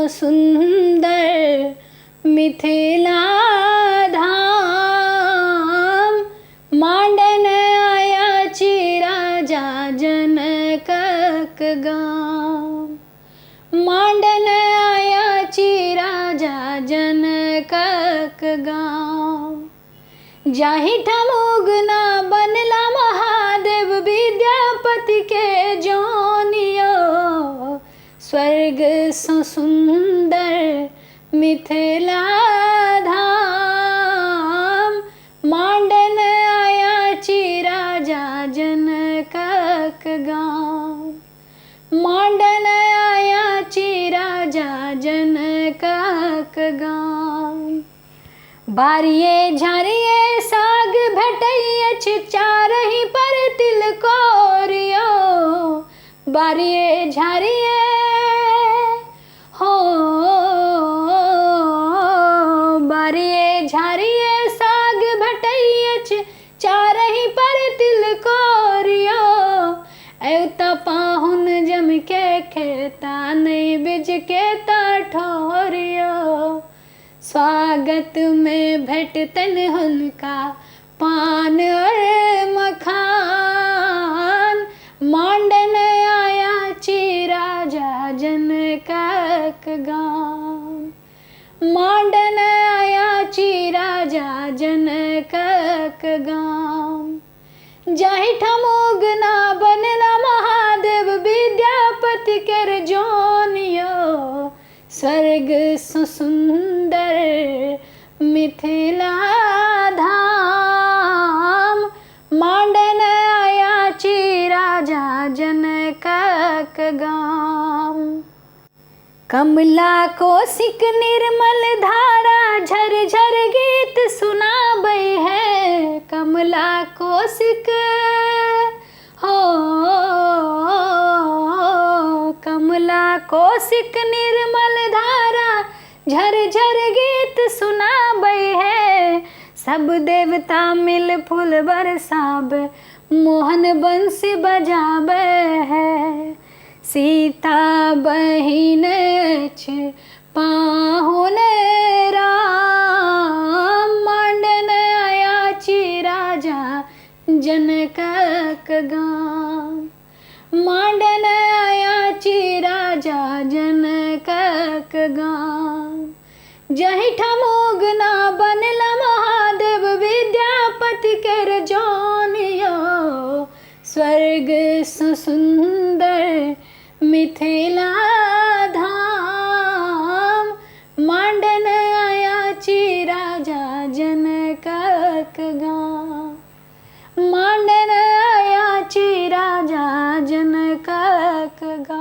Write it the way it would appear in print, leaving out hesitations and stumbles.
सुंदर मिथिला धाम। मांडन आयाची राजा जनकक गाम। मांडन आयाची राजा जनकक गाम। जाहि ठमुगना बनला महादेव विद्यापति के जोनियो। स्वर्ग सो सुंदर मिथिला धाम। मांडन आयाची राजा जनकक गाम। मांडन आयाची राजा जनकक गाम। बारिये झारिये साग भेटैअछि चारहि पर तिलकोरियो। बारिये झारिये हो बारिये झारिये साग भेटैअछि चारहि पर तिलकोरियो। एता पाहुन जम के खेता नहीं बिज के ठोरियो। स्वागत में भेटतन हुनका पान और मखान। मांडन आयाची राजा जनकक गाम। मांडन आयाची राजा जनकक गाम। जाहि ठमुगना बनला महादेव विद्यापति केर जोनियो। स्वर्ग सो सुंदर मिथिला धाम। मांडन आयाची राजा जनकक गाम। कमला कोशिक निर्मल धारा झरझर गीत सुनाबै है। कमला कोशिक हो कमला कोशिक निर्मल धारा झरझर गीत सुनाबै है। सब देवता मिल फूल बरसाबै मोहन बंसी बजाबै है। सीता बहिन अछि पाहुन राम। मांडन आयाची राजा जनकक गाम। मांडन आयाची राजा जनकक गाम। जहि ठमुगना बनला महादेव विद्यापति केर जोनियो। स्वर्ग सो सुंदर मिथिला धाम। मांडन आयाची राजा जनकक गाम। मांडन आयाची राजा जनकक गाम।